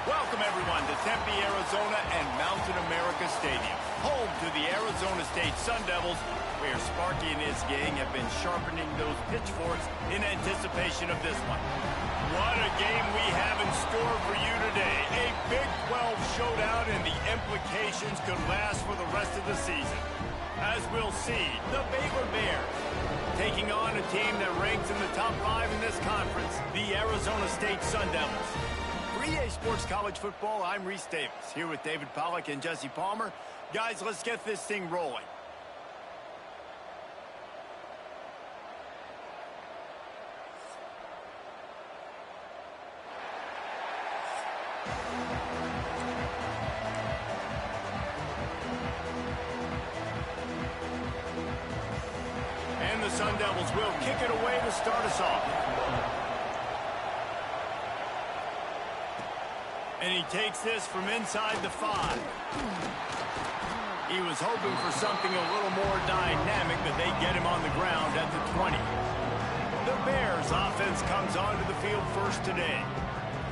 Welcome, everyone, to Tempe, Arizona and Mountain America Stadium, home to the Arizona State Sun Devils, where Sparky and his gang have been sharpening those pitchforks in anticipation of this one. What a game we have in store for you today. A Big 12 showdown, and the implications could last for the rest of the season. As we'll see, the Baylor Bears taking on a team that ranks in the top 5 in this conference, the Arizona State Sun Devils. For EA Sports College Football, I'm Reese Davis, here with David Pollack and Jesse Palmer. Guys, let's get this thing rolling. And the Sun Devils will kick it away to start us off. And he takes this from inside the 5. He was hoping for something a little more dynamic, but they get him on the ground at the 20. The Bears offense comes onto the field first today.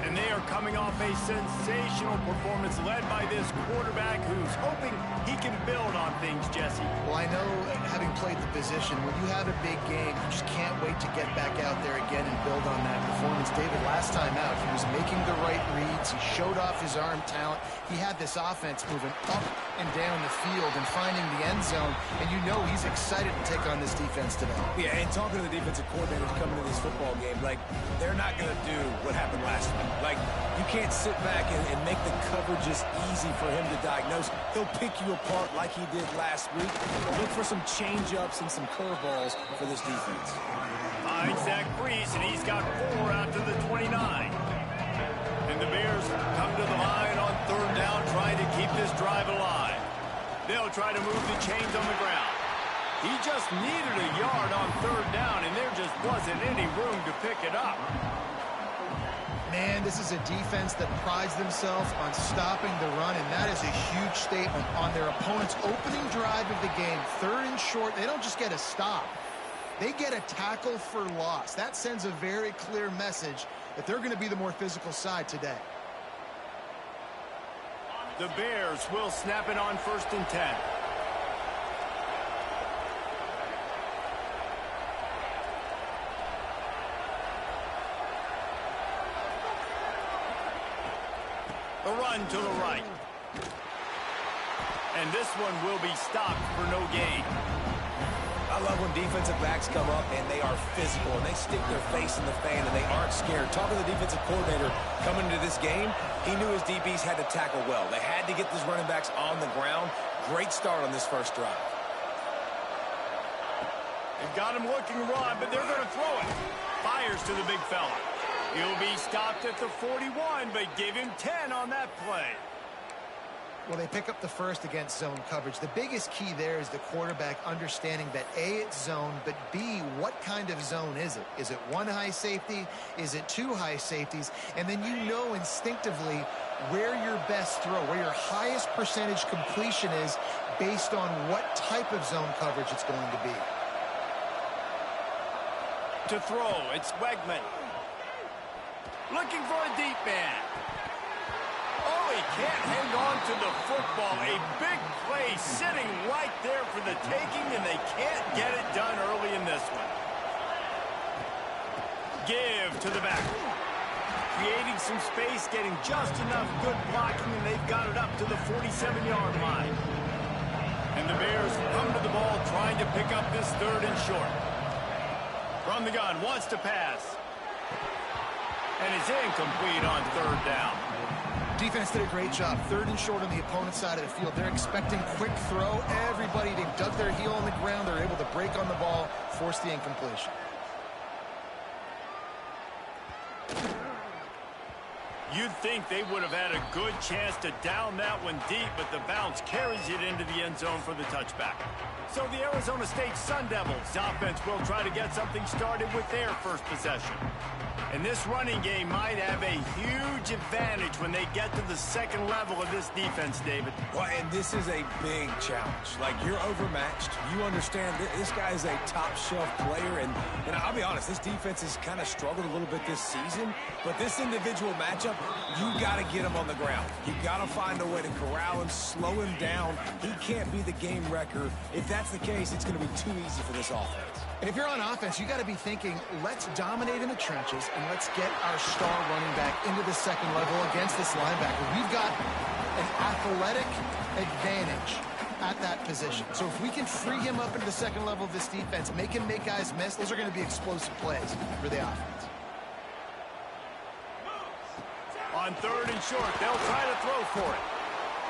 And they are coming off a sensational performance led by this quarterback who's hoping he can build on things, Jesse. Well, I know, having played the position, when you have a big game, you just can't wait to get back out there again and build on that performance. David, last time out, he was making the right reads. He showed off his arm talent. He had this offense moving up and down the field and finding the end zone. And you know he's excited to take on this defense today. Yeah, and talking to the defensive coordinators coming to this football game, like, they're not going to do what happened last week. Like, you can't sit back and make the coverages easy for him to diagnose. He'll pick you apart like he did last week. Look for some change-ups and some curveballs for this defense. Finds Zach Brees, and he's got 4 out to the 29. And the Bears come to the line on 3rd down, trying to keep this drive alive. They'll try to move the chains on the ground. He just needed a yard on 3rd down, and there just wasn't any room to pick it up. Man, this is a defense that prides themselves on stopping the run, and that is a huge statement on their opponent's opening drive of the game. 3rd and short, they don't just get a stop. They get a tackle for loss. That sends a very clear message that they're going to be the more physical side today. The Bears will snap it on 1st and 10. A run to the right. And this one will be stopped for no gain. I love when defensive backs come up and they are physical and they stick their face in the fan and they aren't scared. Talking to the defensive coordinator coming into this game, he knew his DBs had to tackle well. They had to get these running backs on the ground. Great start on this first drive. They've got him looking run, but they're going to throw it. Fires to the big fella. He'll be stopped at the 41, but give him 10 on that play. Well, they pick up the first against zone coverage. The biggest key there is the quarterback understanding that A, it's zone, but B, what kind of zone is it? Is it 1 high safety? Is it 2 high safeties? And then you know instinctively where your best throw, where your highest percentage completion is based on what type of zone coverage it's going to be. To throw, it's Wegman. Looking for a deep man. Oh, he can't hang on to the football. A big play sitting right there for the taking, and they can't get it done early in this one. Give to the back. Creating some space, getting just enough good blocking, and they've got it up to the 47-yard line. And the Bears come to the ball trying to pick up this 3rd and short. From the gun, wants to pass. And it's incomplete on 3rd down. Defense did a great job. 3rd and short on the opponent's side of the field. They're expecting quick throw. Everybody, they dug their heel on the ground. They're able to break on the ball, force the incompletion. You'd think they would have had a good chance to down that one deep, but the bounce carries it into the end zone for the touchback. So the Arizona State Sun Devils offense will try to get something started with their first possession. And this running game might have a huge advantage when they get to the second level of this defense, David. Well, and this is a big challenge. Like, you're overmatched. You understand this guy is a top-shelf player. And I'll be honest, this defense has kind of struggled a little bit this season. But this individual matchup You got to get him on the ground. You got to find a way to corral him, slow him down. He can't be the game wrecker. If that's the case, it's going to be too easy for this offense. And if you're on offense, you got to be thinking, let's dominate in the trenches and let's get our star running back into the second level against this linebacker. We've got an athletic advantage at that position. So if we can free him up into the second level of this defense, make him make guys miss, those are going to be explosive plays for the offense. On 3rd and short, they'll try to throw for it.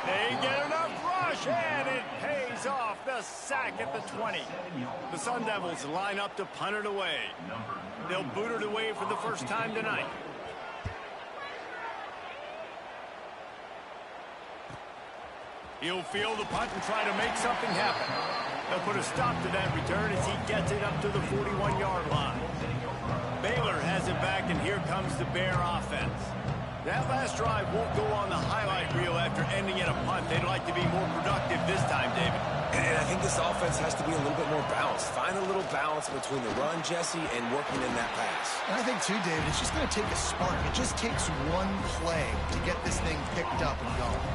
They get enough rush, and it pays off. The sack at the 20. The Sun Devils line up to punt it away. They'll boot it away for the first time tonight. He'll field the punt and try to make something happen. They'll put a stop to that return as he gets it up to the 41-yard line. Baylor has it back, and here comes the Bear offense. That last drive won't go on the highlight reel after ending in a punt. They'd like to be more productive this time, David. And I think this offense has to be a little bit more balanced. Find a little balance between the run, Jesse, and working in that pass. And I think, too, David, it's just going to take a spark. It just takes one play to get this thing picked up and going.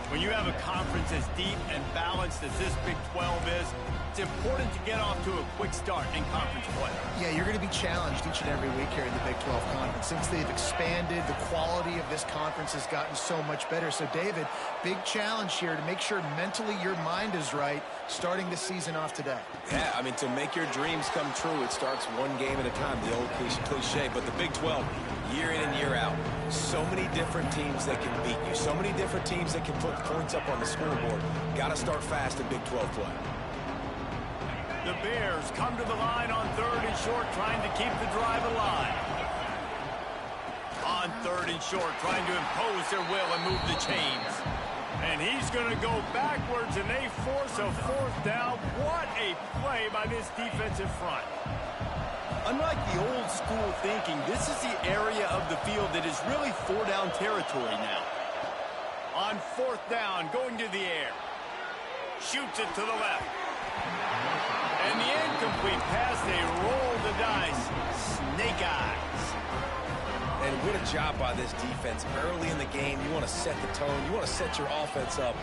When you have a conference as deep and balanced as this Big 12 is, it's important to get off to a quick start in conference play. Yeah, you're going to be challenged each and every week here in the Big 12 Conference. Since they've expanded, the quality of this conference has gotten so much better. So, David, big challenge here to make sure mentally your mind is right starting the season off today. Yeah, I mean, to make your dreams come true, it starts one game at a time, the old cliche. But the Big 12, year in and year out, so many different teams that can beat you, so many different teams that can put points up on the scoreboard. Got to start fast in Big 12 play. The Bears come to the line on 3rd and short, trying to keep the drive alive. On 3rd and short, trying to impose their will and move the chains. And he's going to go backwards, and they force a 4th down. What a play by this defensive front. Unlike the old school thinking, this is the area of the field that is really 4-down territory now. On 4th down, going to the air. Shoots it to the left. And the incomplete pass, they roll the dice. Snake eyes. And what a job by this defense. Early in the game, you want to set the tone. You want to set your offense up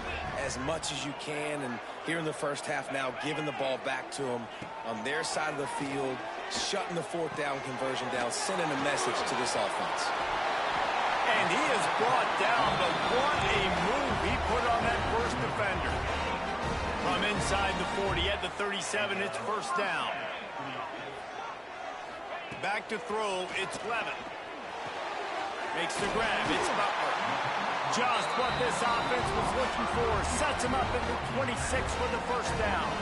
as much as you can. And here in the first half now, giving the ball back to them on their side of the field, shutting the 4th down conversion down, sending a message to this offense. And he is brought down, but what a move he put on that first defender. From inside the 40 at the 37, it's 1st down. Back to throw, it's Levin. Makes the grab, it's Butler. Just what this offense was looking for. Sets him up at the 26 for the 1st down.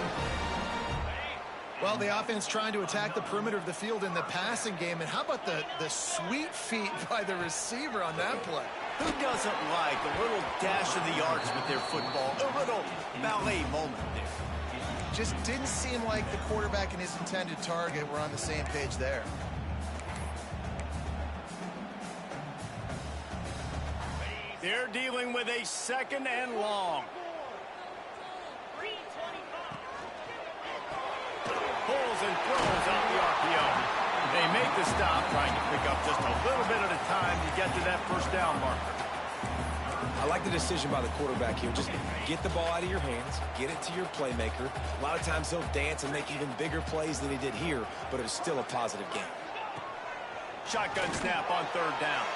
Well, the offense trying to attack the perimeter of the field in the passing game. And how about the sweet feet by the receiver on that play? Who doesn't like a little dash of the arts with their football? A little ballet moment there. Just didn't seem like the quarterback and his intended target were on the same page there. They're dealing with a 2nd and long. Pulls and throws out the RPO. They make the stop, trying to pick up just a little bit at a time to get to that 1st down marker. I like the decision by the quarterback here. Just get the ball out of your hands, get it to your playmaker. A lot of times he'll dance and make even bigger plays than he did here, but it was still a positive game. Shotgun snap on 3rd down.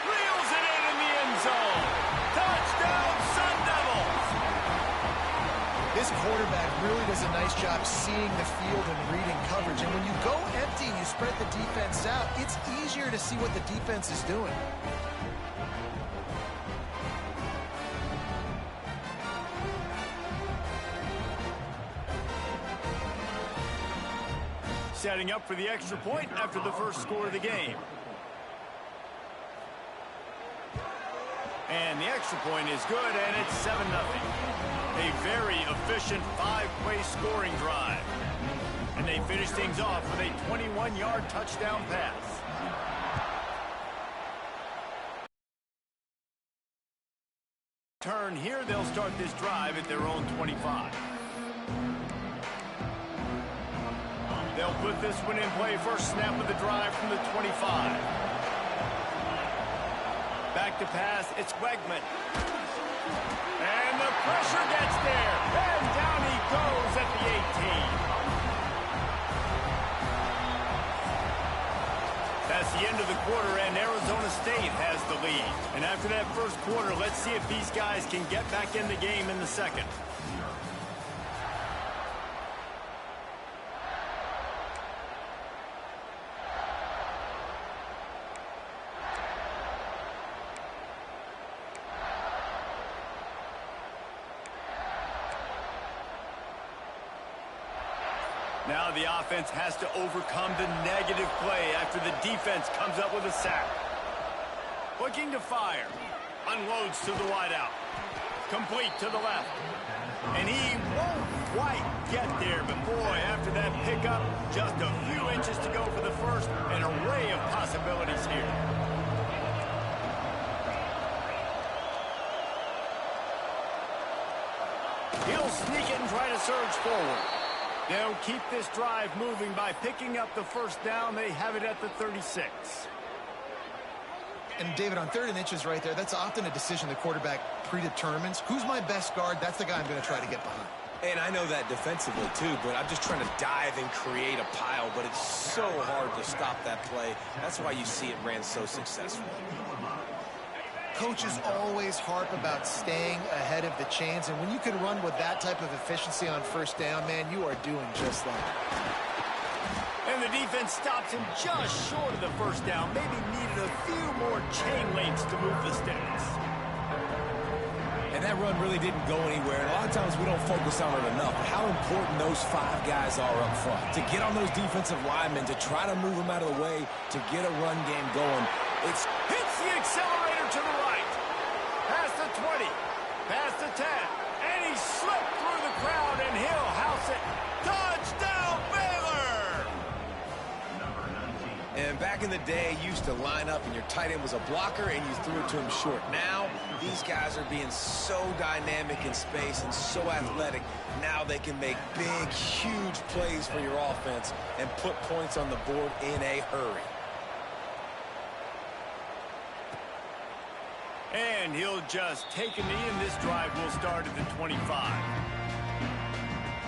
Reels it in the end zone. Touchdown, Sun Devils! This quarterback really does a nice job seeing the field and reading coverage. And when you go empty and you spread the defense out, it's easier to see what the defense is doing. Setting up for the extra point after the first score of the game. And the extra point is good, and it's 7-0. A very efficient 5-play scoring drive. And they finish things off with a 21-yard touchdown pass. Turn here, they'll start this drive at their own 25. They'll put this one in play. First snap of the drive from the 25. Back to pass, it's Wegman. And the pressure gets there. And down he goes at the 18. That's the end of the quarter, and Arizona State has the lead. And after that first quarter, let's see if these guys can get back in the game in the second. Now the offense has to overcome the negative play after the defense comes up with a sack. Looking to fire. Unloads to the wideout. Complete to the left. And he won't quite get there, but boy, after that pickup, just a few inches to go for the first. An array of possibilities here. He'll sneak it and try to surge forward. They'll keep this drive moving by picking up the first down. They have it at the 36. And, David, on 3rd and inches right there, that's often a decision the quarterback predetermines. Who's my best guard? That's the guy I'm going to try to get behind. And I know that defensively, too, but I'm just trying to dive and create a pile, but it's so hard to stop that play. That's why you see it ran so successful. Coaches always harp about staying ahead of the chains, and when you can run with that type of efficiency on first down, man, you are doing just that. And the defense stops him just short of the first down. Maybe needed a few more chain links to move the sticks. And that run really didn't go anywhere. And a lot of times we don't focus on it enough. But how important those 5 guys are up front. To get on those defensive linemen, to try to move them out of the way, to get a run game going. It's hits the accelerator to the right. Past the 20. Past the 10. And he slipped through the crowd, and he'll house it. Touchdown, Baylor! And back in the day, you used to line up and your tight end was a blocker and you threw it to him short. Now, these guys are being so dynamic in space and so athletic. Now they can make big, huge plays for your offense and put points on the board in a hurry. And he'll just take a knee, and this drive will start at the 25.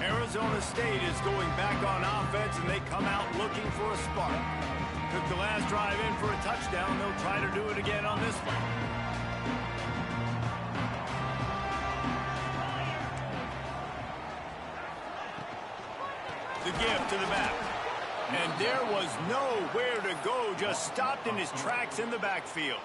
Arizona State is going back on offense, and they come out looking for a spark. Took the last drive in for a touchdown. They'll try to do it again on this one. The give to the back. And there was nowhere to go, just stopped in his tracks in the backfield.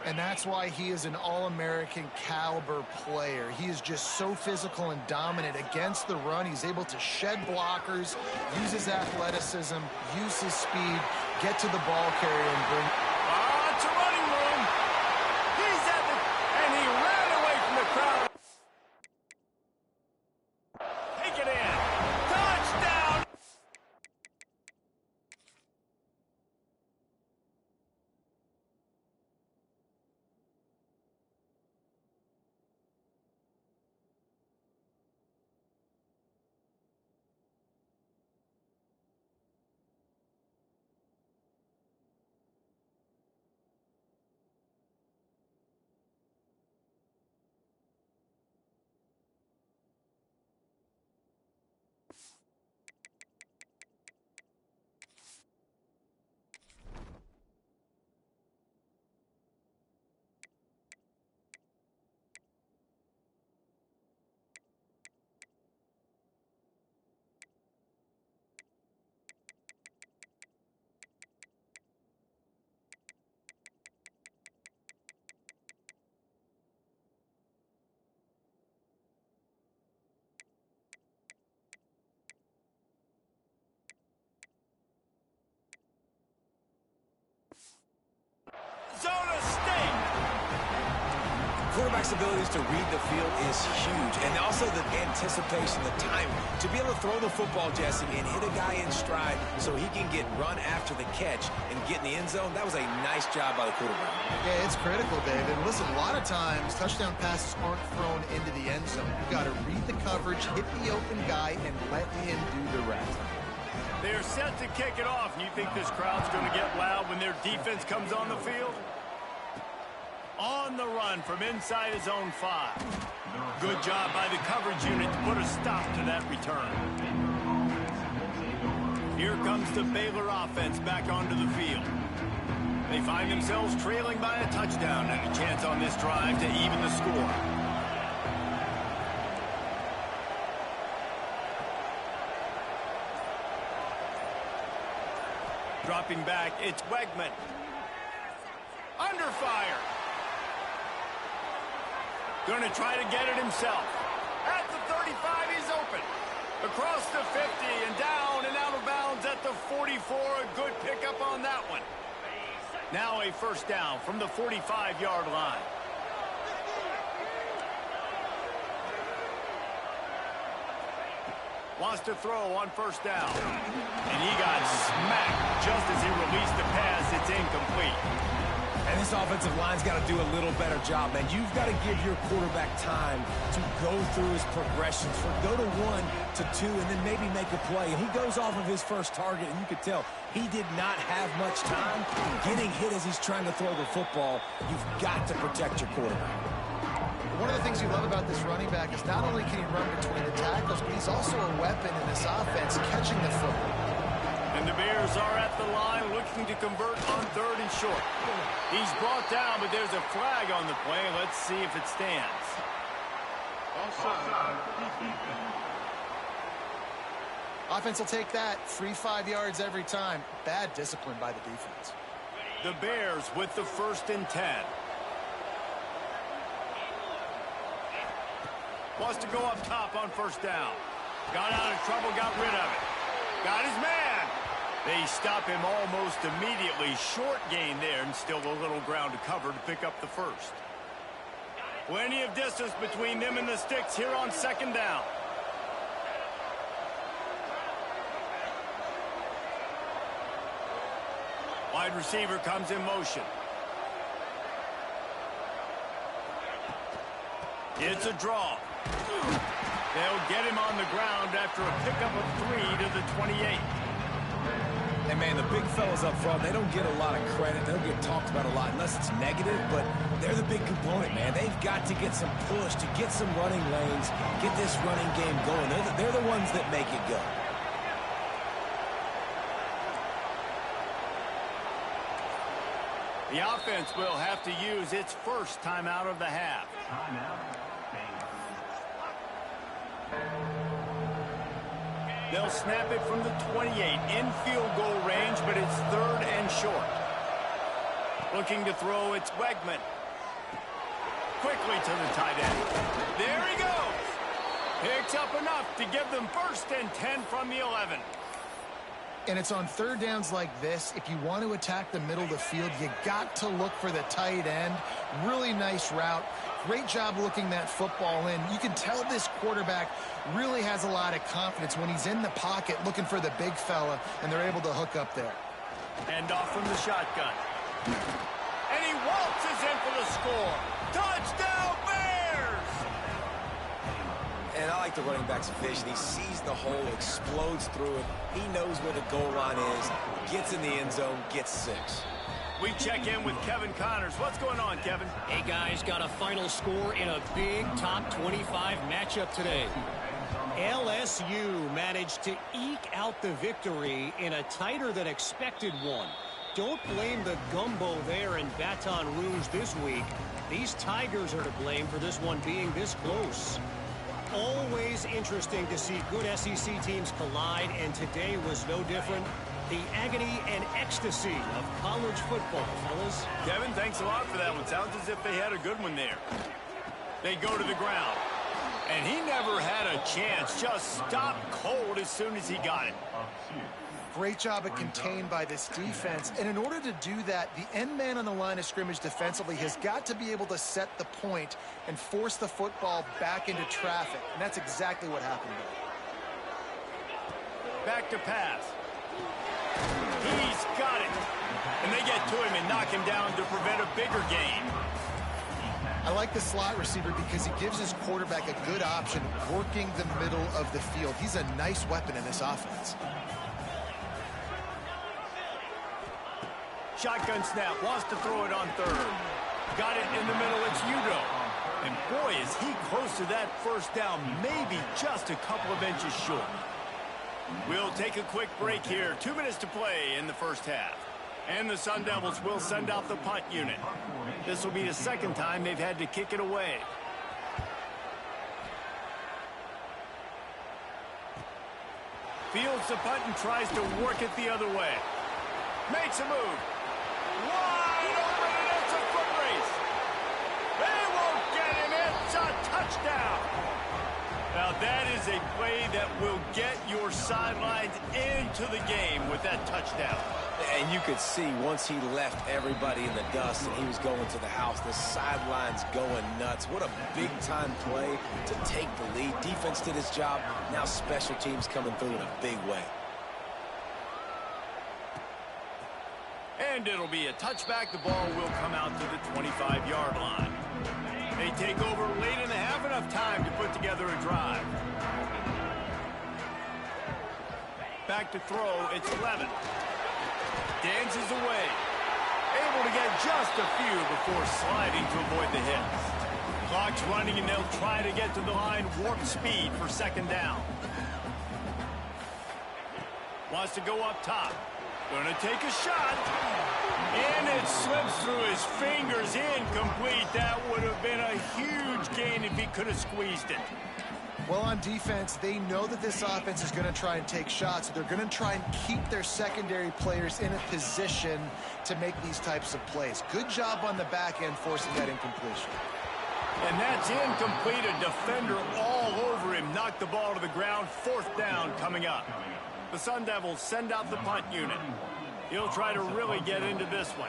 And that's why he is an All-American caliber player. He is just so physical and dominant against the run. He's able to shed blockers, use his athleticism, use his speed, get to the ball carrier and bring... It's a running room. He's at the... And he ran away from the crowd. Take it in. Touchdown! Arizona State. Quarterback's abilities to read the field is huge, and also the anticipation, the timing. To be able to throw the football, Jesse, and hit a guy in stride so he can get run after the catch and get in the end zone, that was a nice job by the quarterback. Yeah, it's critical, David. And listen, a lot of times touchdown passes aren't thrown into the end zone. You've got to read the coverage, hit the open guy, and let him do the rest. They're set to kick it off. And you think this crowd's going to get loud when their defense comes on the field? On the run from inside his own 5. Good job by the coverage unit to put a stop to that return. Here comes the Baylor offense back onto the field. They find themselves trailing by a touchdown and a chance on this drive to even the score. Dropping back, it's Wegman. Under fire. Going to try to get it himself. At the 35, he's open. Across the 50 and down and out of bounds at the 44. A good pickup on that one. Now a first down from the 45-yard line. Wants to throw on first down. And he got smacked just as he released the pass. It's incomplete. And this offensive line's got to do a little better job, man. You've got to give your quarterback time to go through his progressions. Go to 1 to 2 and then maybe make a play. And he goes off of his first target, and you could tell he did not have much time getting hit as he's trying to throw the football. You've got to protect your quarterback. One of the things you love about this running back is not only can he run between the tackles, but he's also a weapon in this offense catching the football. And the Bears are at the line looking to convert on 3rd and short. He's brought down, but there's a flag on the play. Let's see if it stands. Offense will take that. Free 5 yards every time. Bad discipline by the defense. The Bears with the 1st and 10. Wants to go up top on first down. Got out of trouble, got rid of it. Got his man. They stop him almost immediately. Short gain there and still a little ground to cover to pick up the first. Plenty of distance between them and the sticks here on 2nd down. Wide receiver comes in motion. It's a draw. They'll get him on the ground after a pickup of 3 to the 28. And, man, the big fellas up front, they don't get a lot of credit. They don't get talked about a lot unless it's negative, but they're the big component, man. They've got to get some push, to get some running lanes, get this running game going. They're the ones that make it go. The offense will have to use its first timeout of the half. They'll snap it from the 28 in field goal range, but it's 3rd and short. Looking to throw, it's Wegman. Quickly to the tight end. There he goes. Picks up enough to give them 1st and 10 from the 11. And it's on 3rd downs like this. If you want to attack the middle of the field, you got to look for the tight end. Really nice route. Great job looking that football in. You can tell this quarterback really has a lot of confidence when he's in the pocket looking for the big fella, and they're able to hook up there. Hand off from the shotgun. And he waltzes in for the score. Touchdown, Bears! And I like the running back's vision. He sees the hole, explodes through it. He knows where the goal line is, gets in the end zone, gets 6. We check in with Kevin Connors. What's going on, Kevin? Hey, guys, got a final score in a big top 25 matchup today. LSU managed to eke out the victory in a tighter than expected one. Don't blame the gumbo there in Baton Rouge this week. These Tigers are to blame for this one being this close. Always interesting to see good SEC teams collide, and today was no different. The agony and ecstasy of college football, fellas. Kevin, thanks a lot for that one. Sounds as if they had a good one there. They go to the ground. And he never had a chance. Just stopped cold as soon as he got it. Great job at contained by this defense. And in order to do that, the end man on the line of scrimmage defensively has got to be able to set the point and force the football back into traffic. And that's exactly what happened there. Back to pass. He's got it. And they get to him and knock him down to prevent a bigger gain. I like the slot receiver because he gives his quarterback a good option working the middle of the field. He's a nice weapon in this offense. Shotgun snap, wants to throw it on 3rd. Got it in the middle. It's Udo. And boy, is he close to that first down, maybe just a couple of inches short. We'll take a quick break here. 2 minutes to play in the first half. And the Sun Devils will send out the punt unit. This will be the second time they've had to kick it away. Fields the punt and tries to work it the other way. Makes a move. Wide open, and it's a foot race. They won't get him. It's a touchdown. Now that is a play that will get your sidelines into the game with that touchdown. And you could see once he left everybody in the dust and he was going to the house, the sidelines going nuts. What a big-time play to take the lead. Defense did its job. Now special teams coming through in a big way. And it'll be a touchback. The ball will come out to the 25-yard line. They take over late in the half, enough time to put together a drive. Back to throw, it's 11. Dances away. Able to get just a few before sliding to avoid the hits. Clock's running, and they'll try to get to the line warp speed for second down. Wants to go up top. Gonna take a shot. And it slips through his fingers. Incomplete. That would have been a huge gain if he could have squeezed it. Well, on defense, they know that this offense is going to try and take shots. They're going to try and keep their secondary players in a position to make these types of plays. Good job on the back end forcing that incompletion. And that's incomplete. A defender all over him. Knocked the ball to the ground. Fourth down coming up. The Sun Devils send out the punt unit. He'll try to really get into this one.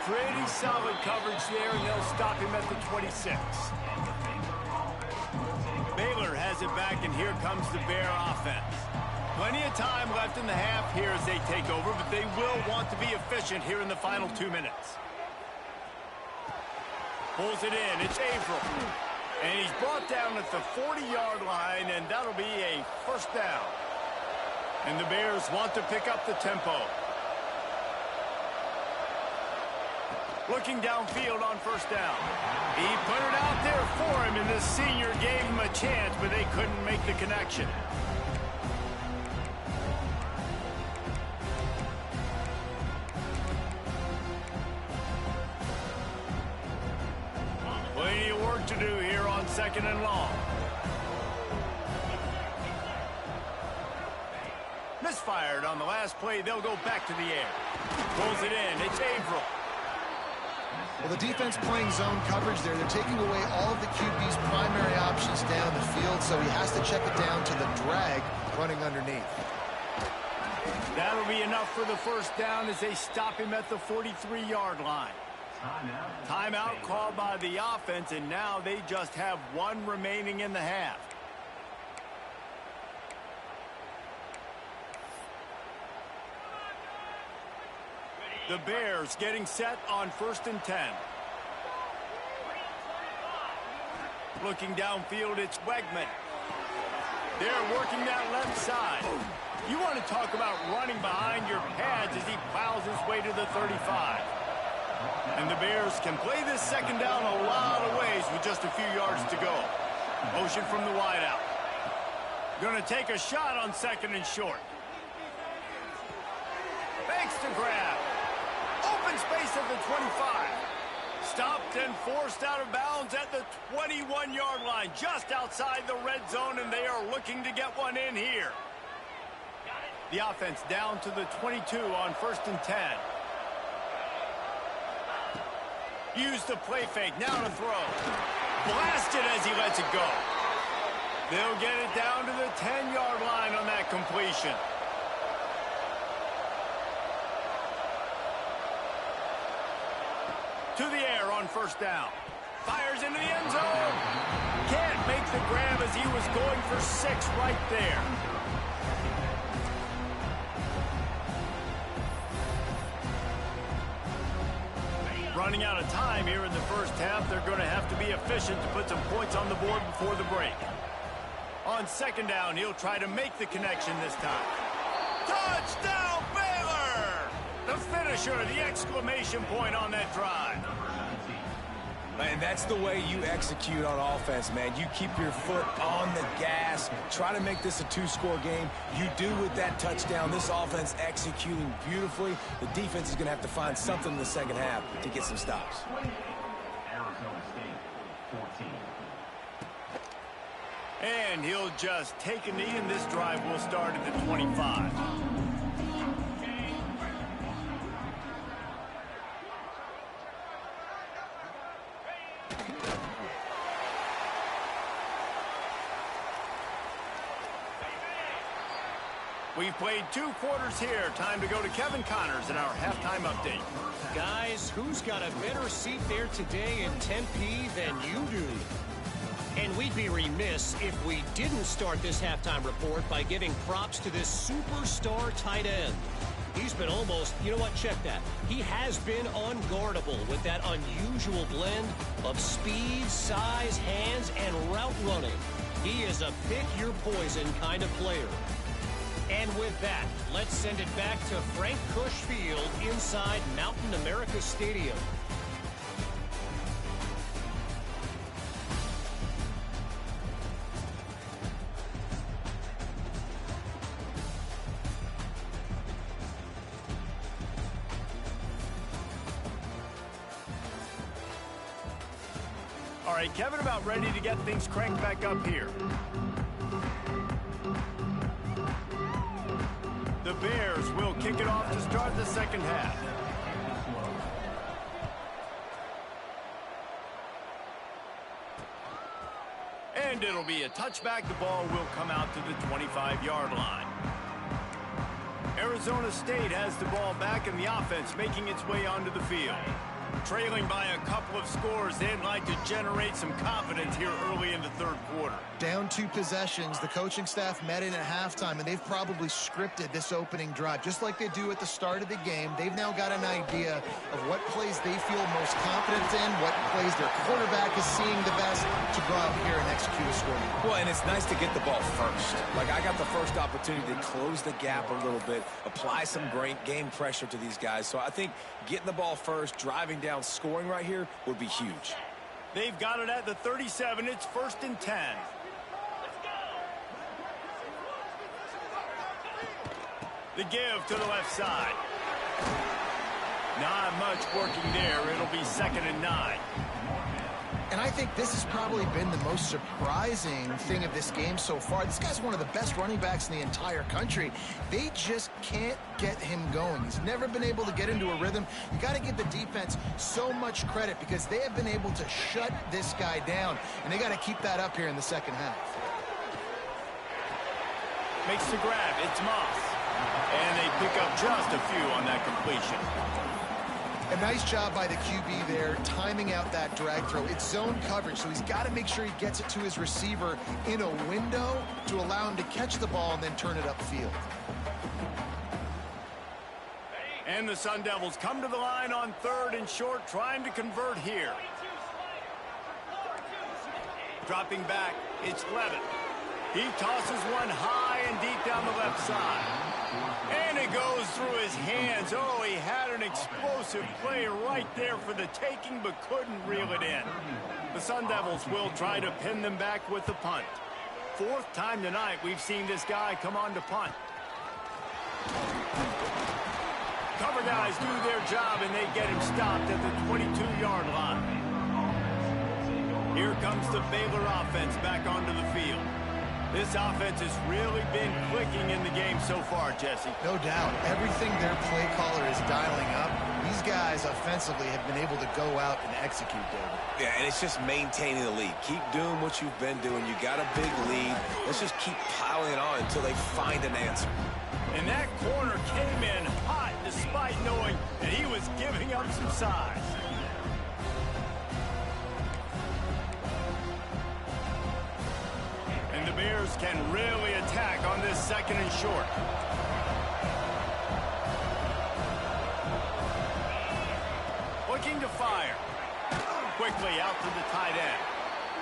Pretty solid coverage there, and they'll stop him at the 26. Baylor has it back, and here comes the Bear offense. Plenty of time left in the half here as they take over, but they will want to be efficient here in the final 2 minutes. Pulls it in. It's Averill. And he's brought down at the 40-yard line, and that'll be a first down. And the Bears want to pick up the tempo. Looking downfield on first down. He put it out there for him, and the senior gave him a chance, but they couldn't make the connection. Plenty of work to do here on second and long. Misfired on the last play. They'll go back to the air. Pulls it in. It's Averill. Well, the defense playing zone coverage there. They're taking away all of the QB's primary options down the field, so he has to check it down to the drag running underneath. That'll be enough for the first down as they stop him at the 43-yard line. Timeout called by the offense, and now they just have one remaining in the half. The Bears getting set on 1st and 10. Looking downfield, it's Wegman. They're working that left side. You want to talk about running behind your pads as he plows his way to the 35. And the Bears can play this second down a lot of ways with just a few yards to go. Motion from the wideout. Going to take a shot on second and short. Fakes to grab. Open space at the 25. Stopped and forced out of bounds at the 21-yard line, just outside the red zone, and they are looking to get one in here. The offense down to the 22 on 1st and 10. Use the play fake, now to throw. Blasted as he lets it go. They'll get it down to the 10-yard line on that completion. To the air on first down. Fires into the end zone. Can't make the grab as he was going for 6 right there. Running out of time here in the first half. They're going to have to be efficient to put some points on the board before the break. On second down, he'll try to make the connection this time. Touchdown, Baylor! The finisher, the exclamation point on that drive. And that's the way you execute on offense, man. You keep your foot on the gas. Try to make this a two-score game. You do with that touchdown. This offense executing beautifully. The defense is going to have to find something in the second half to get some stops. And he'll just take a knee, and this drive will start at the 25. We've played 2 quarters here. Time to go to Kevin Connors in our halftime update. Guys, who's got a better seat there today in Tempe than you do? And we'd be remiss if we didn't start this halftime report by giving props to this superstar tight end. He's been almost, you know what, check that. He has been unguardable with that unusual blend of speed, size, hands, and route running. He is a pick-your-poison kind of player. And with that, let's send it back to Frank Cush Field inside Mountain America Stadium. All right, Kevin, about ready to get things cranked back up here. The Bears will kick it off to start the second half. And it'll be a touchback. The ball will come out to the 25-yard line. Arizona State has the ball back, and the offense making its way onto the field. Trailing by a couple of scores, they'd like to generate some confidence here early in the third quarter. Down 2 possessions, the coaching staff met in at halftime, and they've probably scripted this opening drive. Just like they do at the start of the game, they've now got an idea of what plays they feel most confident in, what plays their quarterback is seeing the best to go out here and execute a score. Well, and it's nice to get the ball first. Like, I got the first opportunity to close the gap a little bit, apply some great game pressure to these guys. So I think getting the ball first, driving down, scoring right here would be huge. They've got it at the 37. It's 1st and 10. The give to the left side. Not much working there. It'll be 2nd and 9. And I think this has probably been the most surprising thing of this game so far. This guy's one of the best running backs in the entire country. They just can't get him going. He's never been able to get into a rhythm. You got to give the defense so much credit because they have been able to shut this guy down, and they got to keep that up here in the second half. Makes the grab. It's Moss. And they pick up just a few on that completion. A nice job by the QB there, timing out that drag throw. It's zone coverage, so he's got to make sure he gets it to his receiver in a window to allow him to catch the ball and then turn it upfield. And the Sun Devils come to the line on 3rd and short, trying to convert here. Dropping back, it's Levitt. He tosses one high and deep down the left side. And it goes through his hands. Oh, he had an explosive play right there for the taking, but couldn't reel it in. The Sun Devils will try to pin them back with the punt. 4th time tonight we've seen this guy come on to punt. Cover guys do their job, and they get him stopped at the 22-yard line. Here comes the Baylor offense back onto the field. This offense has really been clicking in the game so far, Jesse. No doubt. Everything their play caller is dialing up, these guys offensively have been able to go out and execute, David. Yeah, and it's just maintaining the lead. Keep doing what you've been doing. You got a big lead. Let's just keep piling it on until they find an answer. And that corner came in hot despite knowing that he was giving up some size. And the Bears can really attack on this 2nd and short. Looking to fire. Quickly out to the tight end.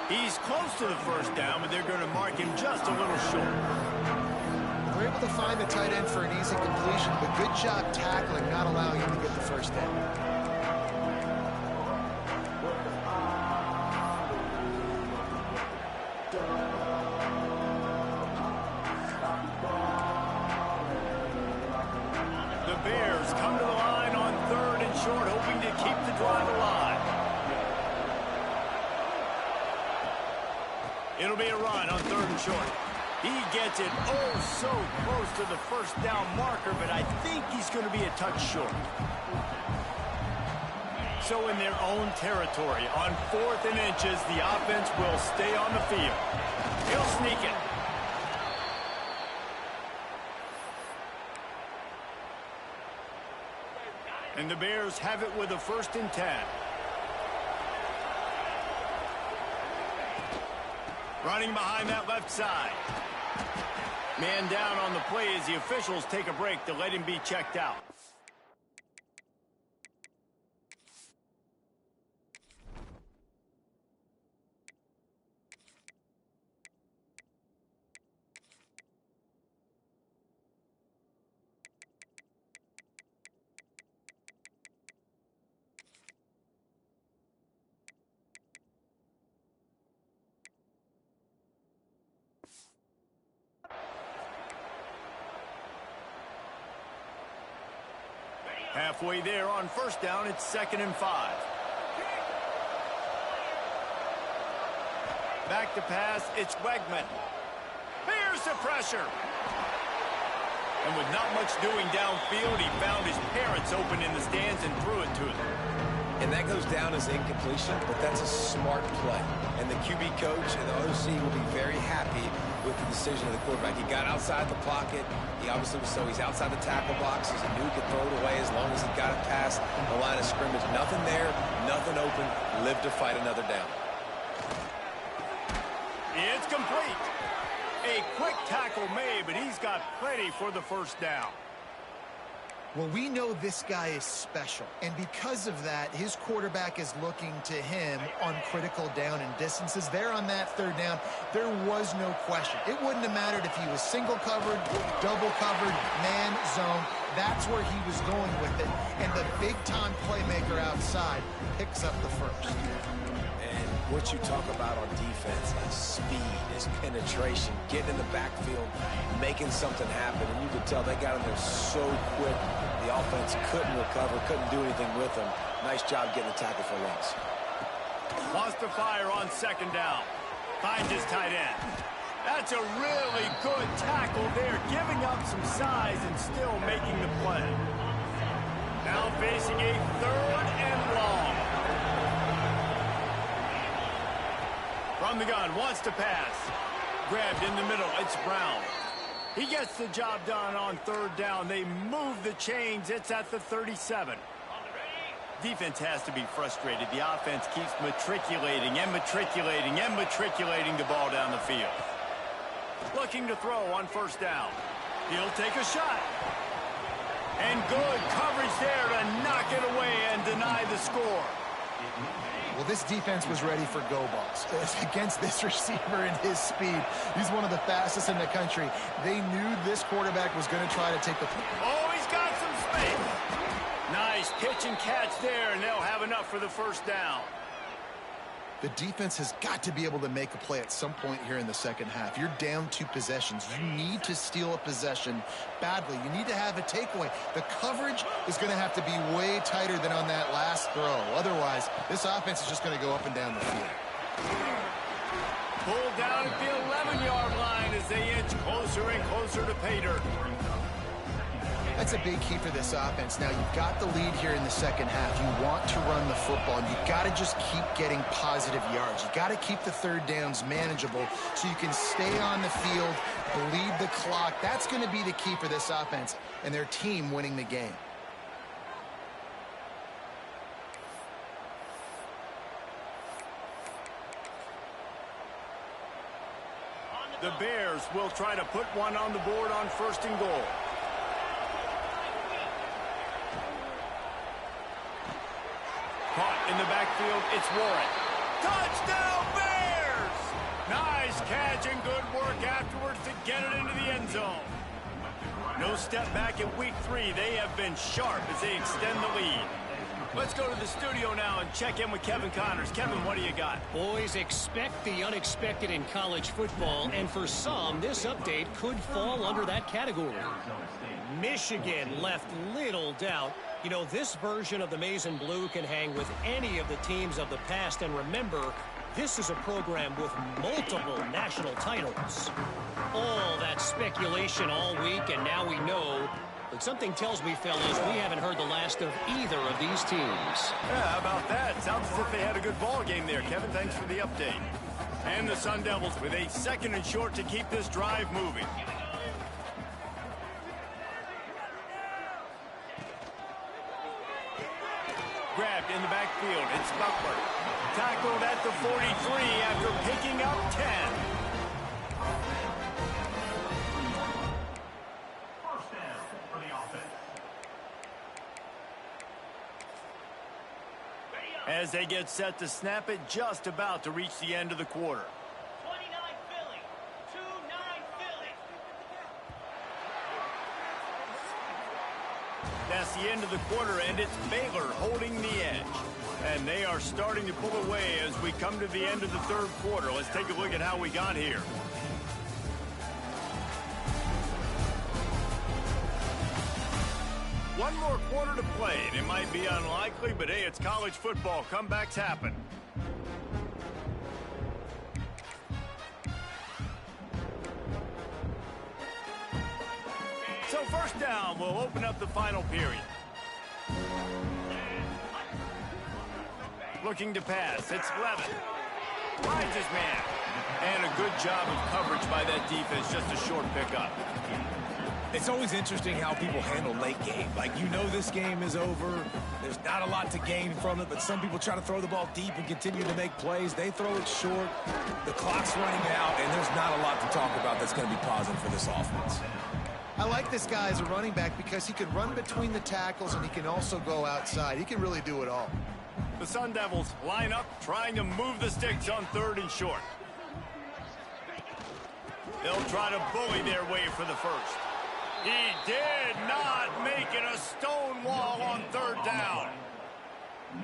He's close to the 1st down, but they're going to mark him just a little short. They're able to find the tight end for an easy completion, but good job tackling, not allowing him to get the first down. The Bears come to the line on 3rd and short, hoping to keep the drive alive. It'll be a run on 3rd and short. He gets it oh so close to the first down marker, but I think he's going to be a touch short. So in their own territory, on 4th and inches, the offense will stay on the field. He'll sneak it. And the Bears have it with a 1st and 10. Running behind that left side. Man down on the play as the officials take a break to let him be checked out. Halfway there on 1st down, it's 2nd and 5. Back to pass, it's Wegman. Here's the pressure. And with not much doing downfield, he found his parents open in the stands and threw it to them. And that goes down as incompletion, but that's a smart play. And the QB coach and the OC will be very happy with the decision of the quarterback. He got outside the pocket. He obviously was he's outside the tackle box. He knew he could throw it away as long as he got it past the line of scrimmage. Nothing there, nothing open. Live to fight another down. It's complete. A quick tackle made, but he's got plenty for the 1st down. Well, we know this guy is special, and because of that, his quarterback is looking to him on critical down and distances. There on that 3rd down, there was no question. It wouldn't have mattered if he was single covered, double covered, man, zone. That's where he was going with it, and the big-time playmaker outside picks up the 1st. And what you talk about on defense is speed, is penetration, getting in the backfield, making something happen, and you could tell they got in there so quick. The offense couldn't recover, couldn't do anything with them. Nice job getting the tackle for loss. Wants to fire on 2nd down. Finds his tight end. That's a really good tackle there, giving up some size and still making the play. Now facing a 3rd and long. From the gun, wants to pass. Grabbed in the middle, it's Brown. He gets the job done on 3rd down. They move the chains. It's at the 37. Defense has to be frustrated. The offense keeps matriculating and matriculating and matriculating the ball down the field. Looking to throw on 1st down. He'll take a shot. And good coverage there to knock it away and deny the score. Well, this defense was ready for go balls. Against this receiver and his speed, he's one of the fastest in the country. They knew this quarterback was going to try to take the... Oh, he's got some space. Nice pitch and catch there, and they'll have enough for the 1st down. The defense has got to be able to make a play at some point here in the 2nd half. You're down 2 possessions. You need to steal a possession badly. You need to have a takeaway. The coverage is going to have to be way tighter than on that last throw. Otherwise, this offense is just going to go up and down the field. Pulled down at the 11-yard line as they inch closer and closer to pay dirt. That's a big key for this offense. Now, you've got the lead here in the 2nd half. You want to run the football, and you've got to just keep getting positive yards. You've got to keep the 3rd downs manageable so you can stay on the field, bleed the clock. That's going to be the key for this offense and their team winning the game. The Bears will try to put one on the board on 1st and goal. Caught in the backfield, it's Warren. Touchdown, Bears! Nice catch and good work afterwards to get it into the end zone. step back in week 3. They have been sharp as they extend the lead. Let's go to the studio now and check in with Kevin Connors. Kevin, what do you got? Boys, expect the unexpected in college football, and for some, this update could fall under that category. Michigan left little doubt. You know, this version of the Maize and Blue can hang with any of the teams of the past, and remember, this is a program with multiple national titles. All that speculation all week, and now we know. But something tells me, fellas, we haven't heard the last of either of these teams. Yeah, how about that? Sounds as if they had a good ball game there. Kevin, thanks for the update. And the Sun Devils with a 2nd and short to keep this drive moving. Grabbed in the backfield. It's Butler. Tackled at the 43 after picking up 10. As they get set to snap it, just about to reach the end of the quarter. 29 Philly, 2-9 Philly. That's the end of the quarter, and it's Baylor holding the edge. And they are starting to pull away as we come to the end of the 3rd quarter. Let's take a look at how we got here. One more quarter to play, and it might be unlikely, but hey, it's college football. Comebacks happen. So 1st down, we'll open up the final period. Looking to pass, it's Levin. Finds his man. And a good job of coverage by that defense, just a short pickup. It's always interesting how people handle late game. Like, you know this game is over. There's not a lot to gain from it, but some people try to throw the ball deep and continue to make plays. They throw it short. The clock's running out, and there's not a lot to talk about that's going to be positive for this offense. I like this guy as a running back because he can run between the tackles and he can also go outside. He can really do it all. The Sun Devils line up, trying to move the sticks on 3rd and short. They'll try to bully their way for the 1st. He did not make it a stone wall on 3rd down.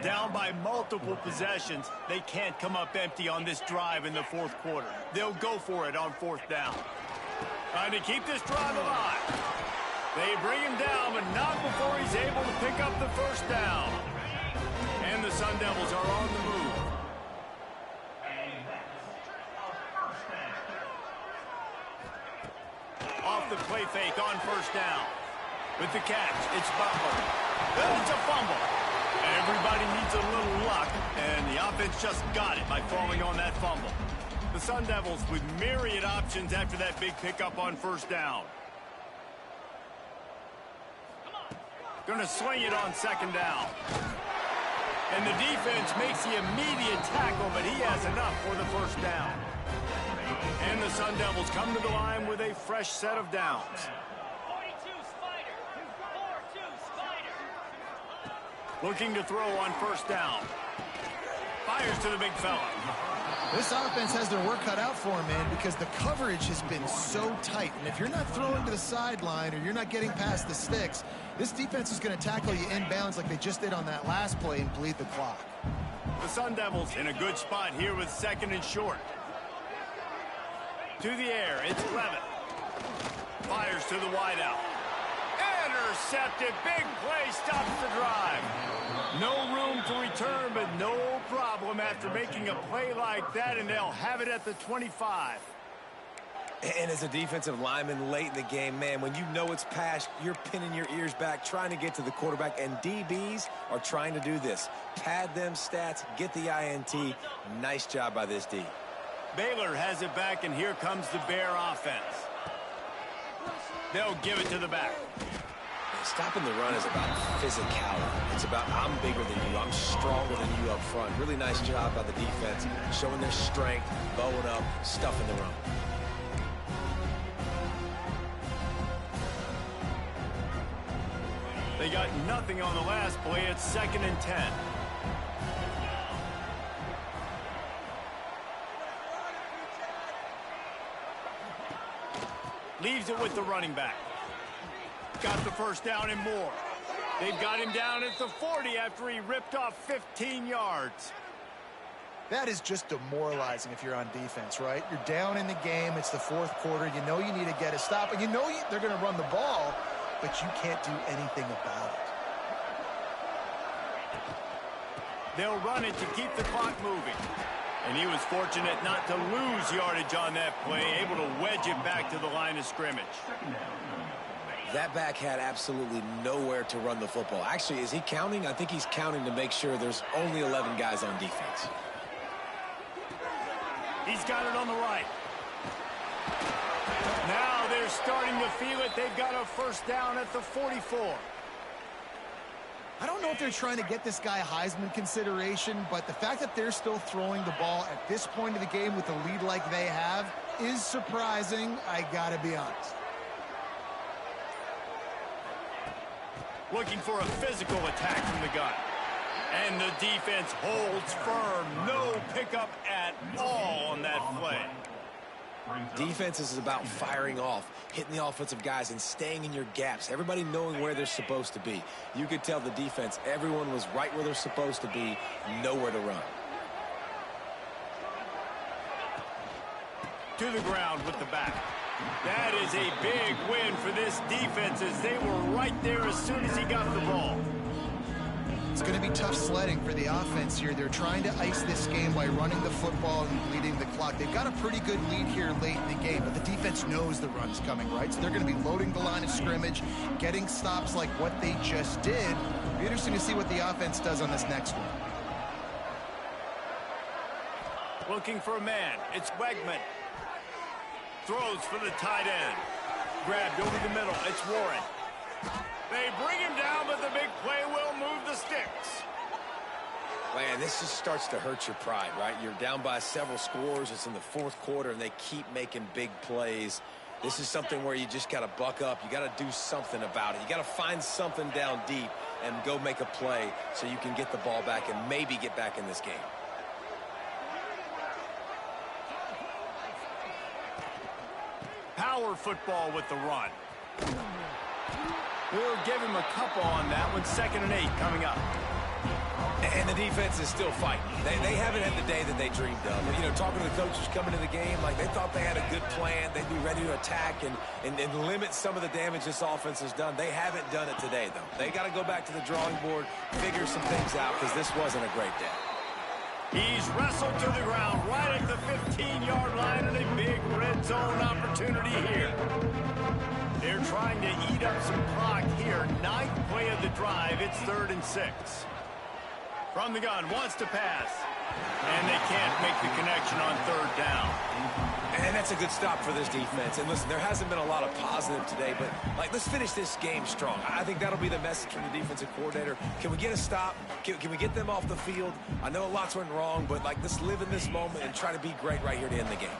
Down by multiple possessions, they can't come up empty on this drive in the 4th quarter. They'll go for it on 4th down. Trying to keep this drive alive. They bring him down, but not before he's able to pick up the 1st down. And the Sun Devils are on the move. Off the play fake on 1st down. With the catch, it's Butler. It's a fumble. Everybody needs a little luck, and the offense just got it by falling on that fumble. The Sun Devils with myriad options after that big pickup on 1st down. Gonna swing it on 2nd down. And the defense makes the immediate tackle, but he has enough for the 1st down. And the Sun Devils come to the line with a fresh set of downs. 42 Spider, 4-2 Spider. Looking to throw on 1st down. Fires to the big fella. This offense has their work cut out for them, man, because the coverage has been so tight. And if you're not throwing to the sideline or you're not getting past the sticks, this defense is going to tackle you inbounds like they just did on that last play and bleed the clock. The Sun Devils in a good spot here with 2nd and short. To the air, it's Levin. Fires to the wideout. Intercepted. Big play stops the drive. No room to return, but no problem after making a play like that, and they'll have it at the 25. And as a defensive lineman late in the game, man, when you know it's past, you're pinning your ears back, trying to get to the quarterback, and DBs are trying to do this. Pad them stats, get the INT. Nice job by this D. Baylor has it back, and here comes the Bear offense. They'll give it to the back. Stopping the run is about physicality. It's about I'm bigger than you, I'm stronger than you up front. Really nice job by the defense, showing their strength, bowing up, stuffing the run. They got nothing on the last play. It's 2nd and 10. Leaves it with the running back. got the first down and more. They've got him down at the 40 after he ripped off 15 yards. That is just demoralizing if you're on defense, right? You're down in the game. It's the fourth quarter. You know you need to get a stop, and you know they're going to run the ball, but you can't do anything about it. They'll run it to keep the clock moving. And he was fortunate not to lose yardage on that play, able to wedge it back to the line of scrimmage. That back had absolutely nowhere to run the football. Actually, is he counting? I think he's counting to make sure there's only 11 guys on defense. He's got it on the right. Now they're starting to feel it. They've got a first down at the 44. I don't know if they're trying to get this guy Heisman consideration, but the fact that they're still throwing the ball at this point of the game with a lead like they have is surprising, I gotta be honest. Looking for a physical attack from the gun. And the defense holds firm. No pickup at all on that play. Defense is about firing off, hitting the offensive guys, and staying in your gaps. Everybody knowing where they're supposed to be. You could tell the defense, everyone was right where they're supposed to be, nowhere to run. To the ground with the back. That is a big win for this defense as they were right there as soon as he got the ball. It's going to be tough sledding for the offense here. They're trying to ice this game by running the football and bleeding the clock. They've got a pretty good lead here late in the game, but the defense knows the run's coming, right? So they're going to be loading the line of scrimmage, getting stops like what they just did. It'll be interesting to see what the offense does on this next one. Looking for a man. It's Wegman. Throws for the tight end. Grabbed over the middle. It's Warren. They bring him down, but the big play will move the sticks. Man, this just starts to hurt your pride, right? You're down by several scores. It's in the fourth quarter, and they keep making big plays. This is something where you just got to buck up. You got to do something about it. You got to find something down deep and go make a play so you can get the ball back and maybe get back in this game. Power football with the run. We'll give him a couple on that one. 2nd and 8 coming up. And the defense is still fighting. They haven't had the day that they dreamed of. You know, talking to the coaches coming to the game, like they thought they had a good plan. They'd be ready to attack and limit some of the damage this offense has done. They haven't done it today, though. They got to go back to the drawing board, figure some things out, because this wasn't a great day. He's wrestled to the ground right at the 15-yard line and a big red zone opportunity here. They're trying to eat up some clock here. 9th play of the drive. It's 3rd and 6. From the gun, wants to pass. And they can't make the connection on 3rd down. And that's a good stop for this defense. And listen, there hasn't been a lot of positive today, but let's finish this game strong. I think that'll be the message from the defensive coordinator. Can we get a stop? Can we get them off the field? I know lots went wrong, but let's live in this moment and try to be great right here to end the game.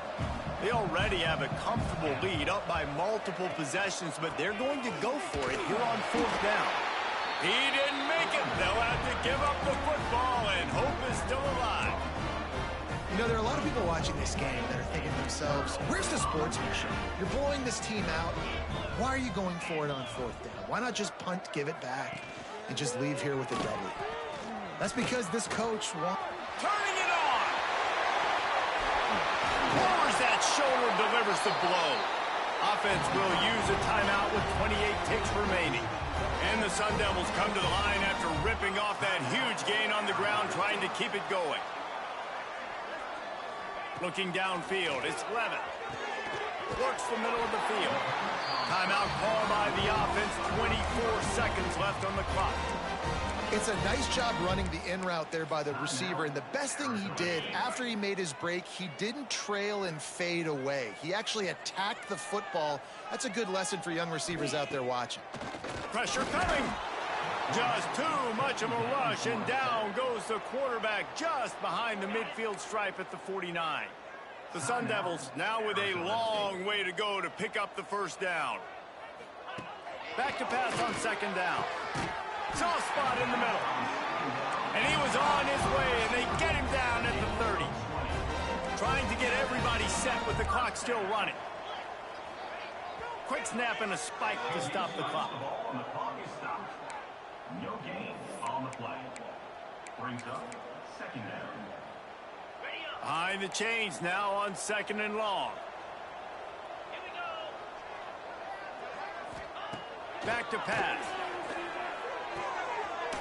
They already have a comfortable lead, up by multiple possessions, but they're going to go for it here on 4th down. He didn't make it. They'll have to give up the football, and hope is still alive. You know, there are a lot of people watching this game that are thinking to themselves, where's the sportsmanship? You're blowing this team out. Why are you going for it on 4th down? Why not just punt, give it back, and just leave here with a W? That's because this coach wants... Turning it on! Lowers that shoulder, delivers the blow. Offense will use a timeout with 28 ticks remaining. And the Sun Devils come to the line after ripping off that huge gain on the ground, trying to keep it going. Looking downfield, it's Levitt. Works the middle of the field. Timeout called by the offense, 24 seconds left on the clock. It's a nice job running the in route there by the receiver, and the best thing he did after he made his break, he didn't trail and fade away. He actually attacked the football. That's a good lesson for young receivers out there watching. Pressure coming. Just too much of a rush, and down goes the quarterback just behind the midfield stripe at the 49. The Sun Devils now with a long way to go to pick up the first down. Back to pass on 2nd down. Soft spot in the middle. And he was on his way, and they get him down at the 30. Trying to get everybody set with the clock still running. quick snap and a spike to stop the clock. And the clock is stopped. No gain on the play. Brings up second down. Behind the chains now on 2nd and long. Here we go. Back to pass.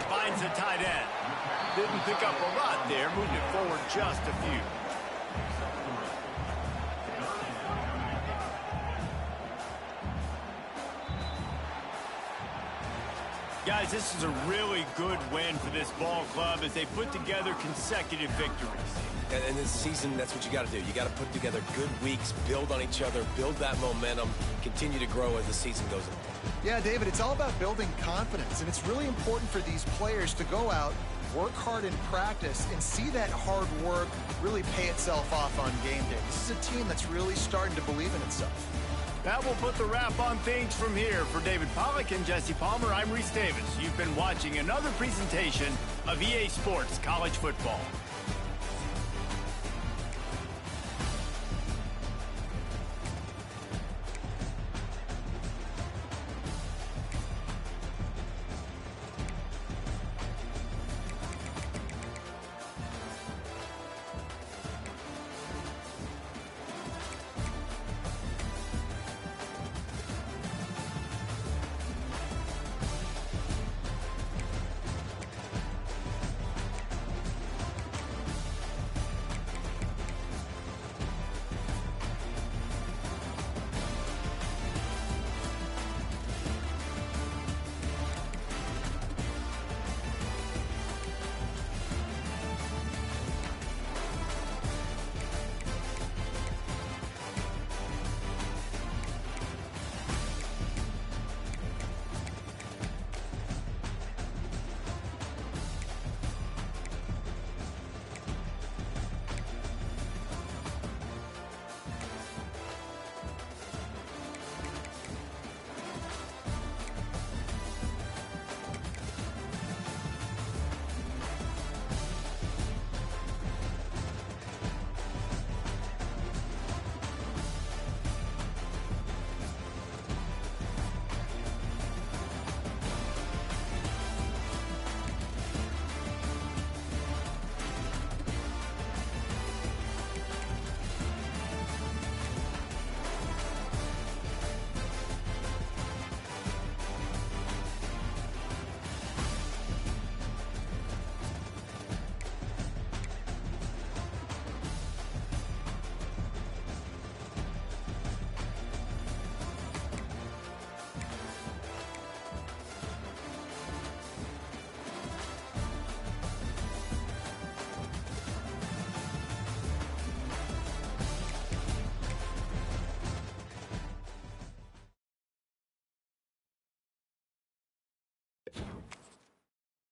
Finds the tight end. Didn't pick up a lot there, moved it forward just a few. Guys, this is a really good win for this ball club as they put together consecutive victories. And this season, that's what you got to do. You got to put together good weeks, build on each other, build that momentum, continue to grow as the season goes on. Yeah, David, it's all about building confidence, and it's really important for these players to go out, work hard in practice, and see that hard work really pay itself off on game day. This is a team that's really starting to believe in itself. That will put the wrap on things from here. For David Pollack and Jesse Palmer, I'm Reese Davis. You've been watching another presentation of EA Sports College Football.